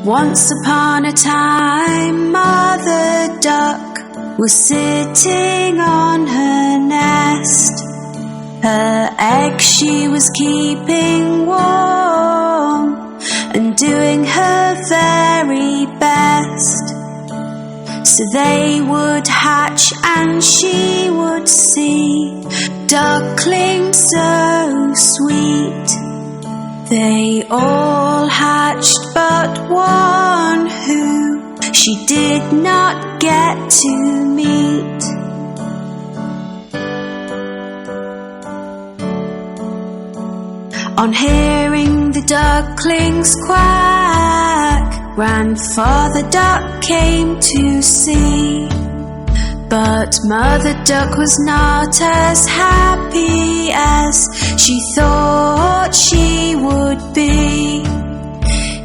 Once upon a time, Mother Duck was sitting on her nest. Her eggs she was keeping warm and doing her very best. So they would hatch and she would see ducklings so sweet. They all hatched but one who she did not get to meet. On hearing the ducklings quack, Grandfather Duck came to see. But Mother Duck was not as happy as she thought she would be.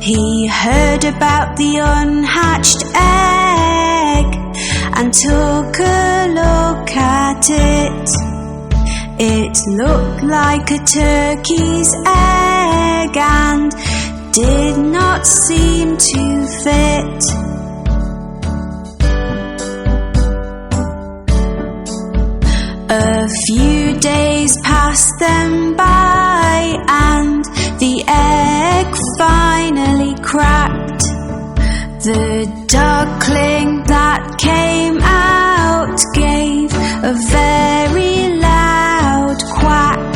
He heard about the unhatched egg and took a look at it. It looked like a turkey's egg and did not seem to fit. A few days passed them by and the egg finally cracked. The duckling that came out gave a very loud quack.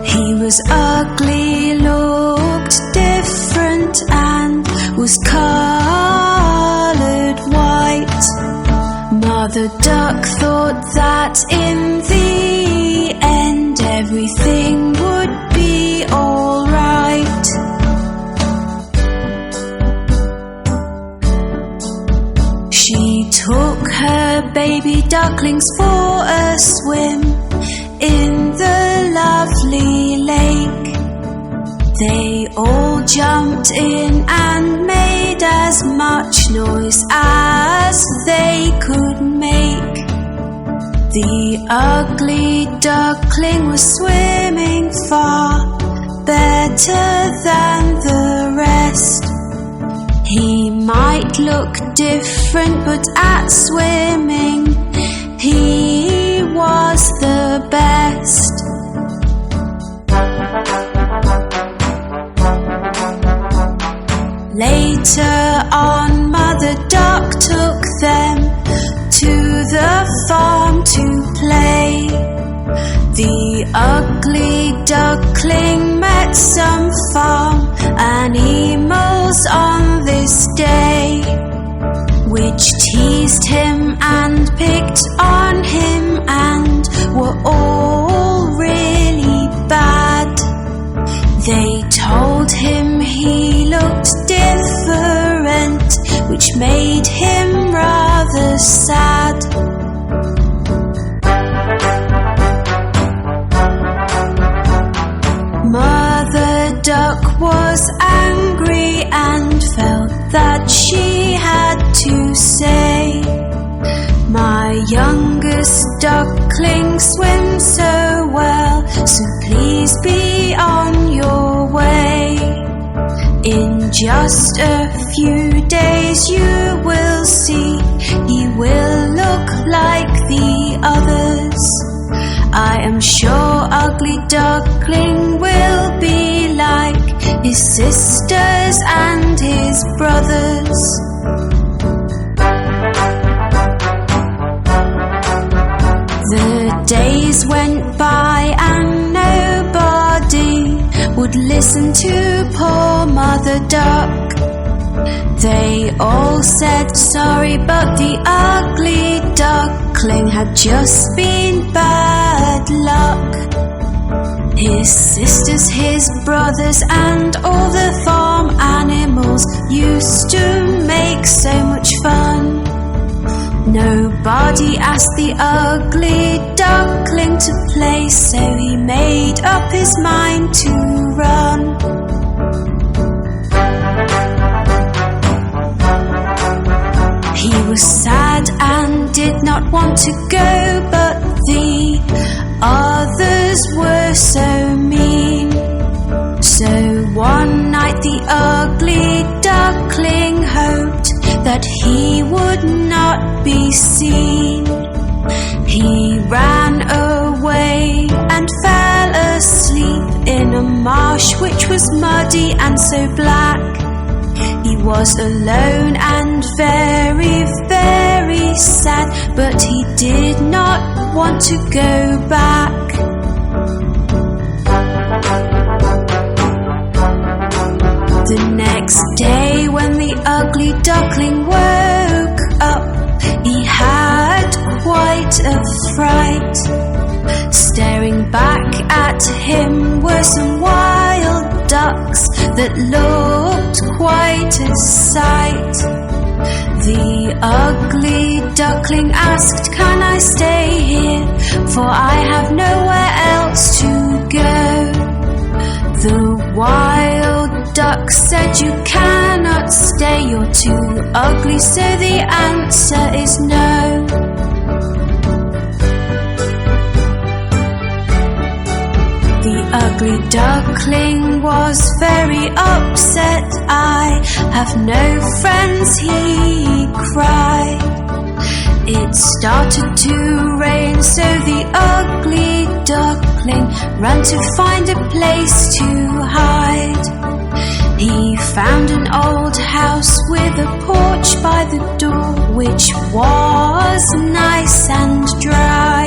He was ugly, looked different and was coloured white. Mother Duck thought that in the end everything would be all right. She took her baby ducklings for a swim in the lovely lake. They all jumped in and made as much noise as they could make. The ugly duckling was swimming far better than the rest. He might look different, but at swimming he was the best. Later on, Mother Duck took them to the farm to play. The ugly duckling met some farm animals on this day, which teased him and picked on him and were all really bad. They told him he looked different, which made him rather sad. Mother Duck was angry and felt that she had to say, "My youngest duckling swims so well, so please be on your way. In just a few days you will see, he will look like the others. I am sure Ugly Duckling will be like his sisters and his brothers." The days went by and nobody would listen to poor Mother Duck. They all said sorry, but the ugly duckling had just been bad luck. His sisters, his brothers and all the farm animals used to make so much fun. Nobody asked the ugly duckling to play, so he made up his mind to run. He was sad and did not want to go, but the others were so mean. So one night the ugly duckling that he would not be seen. He ran away and fell asleep in a marsh which was muddy and so black. He was alone and very, very sad, but he did not want to go back. The next day when the ugly duckling woke up, he had quite a fright. Staring back at him were some wild ducks that looked quite a sight. The ugly duckling asked, "Can I stay here? For I have nowhere else to go." The wild duck said, "You cannot stay, you're too ugly, so the answer is no." The ugly duckling was very upset. "I have no friends," he cried. It started to rain, so the ugly duckling ran to find a place to hide. He found an old house with a porch by the door, which was nice and dry.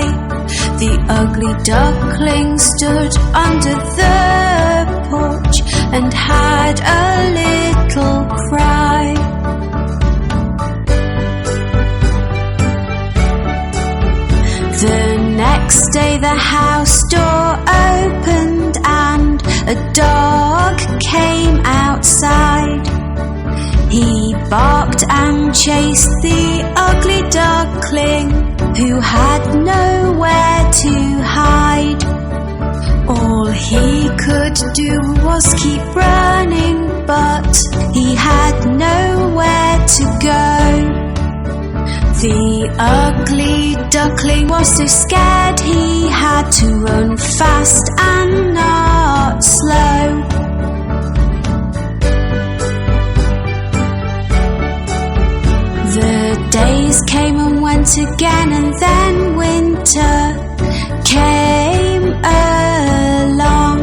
The ugly duckling stood under the porch and had a little cry. The next day the house door opened and a dog came outside. He barked and chased the ugly duckling, who had nowhere to hide. All he could do was keep running, but he had nowhere to go. The ugly duckling was so scared he had to run fast and not slow. The days came and went again, and then winter came along.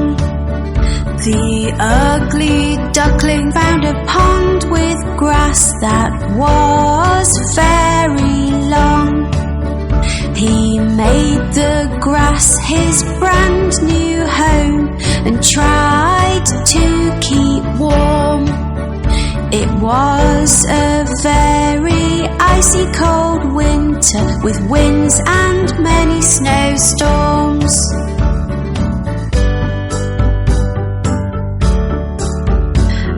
The ugly duckling found a pond with grass that was very long. He made the grass his brand new home and tried to keep warm. It was a very icy cold winter with winds and many snowstorms.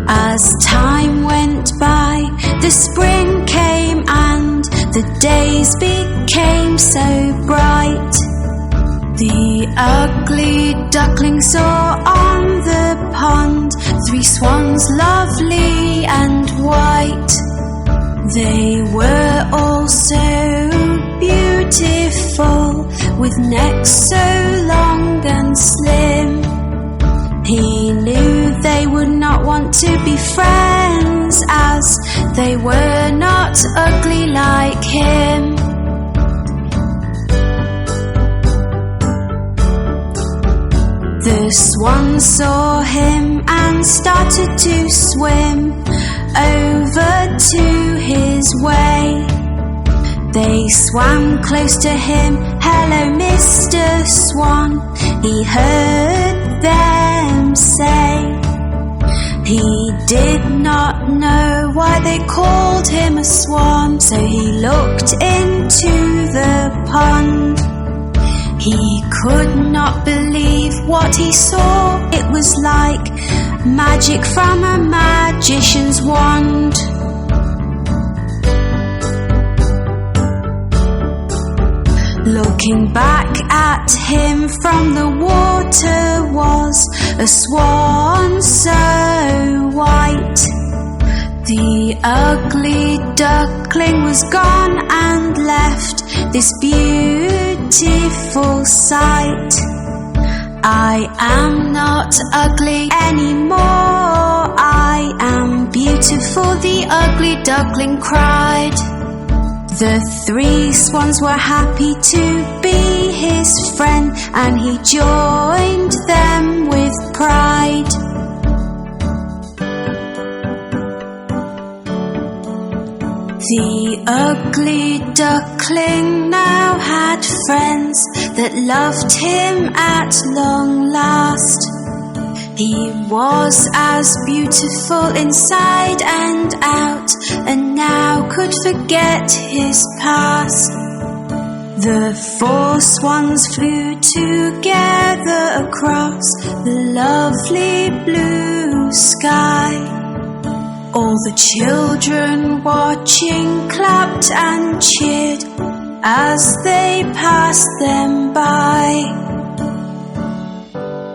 As time went by, the spring came and the days became so bright. The ugly duckling saw on the pond 3 swans, lovely and white. They were all so beautiful, with necks so long and slim. He knew they would not want to be friends, as they were not ugly like him. The swans saw him and started to swim over to his way. They swam close to him. "Hello, Mr. Swan," he heard them say. He did not know why they called him a swan, so he looked into the pond. He could not believe what he saw. It was like magic from a magician's wand. Looking back at him from the water was a swan so white. The ugly duckling was gone and left this beautiful sight. I am not ugly anymore, I am beautiful for the ugly duckling cried. The 3 swans were happy to be his friend, and he joined them with pride. The ugly duckling now had friends that loved him at long last. He was as beautiful inside and out, and now could forget his past. The 4 swans flew together across the lovely blue sky. All the children watching clapped and cheered as they passed them by.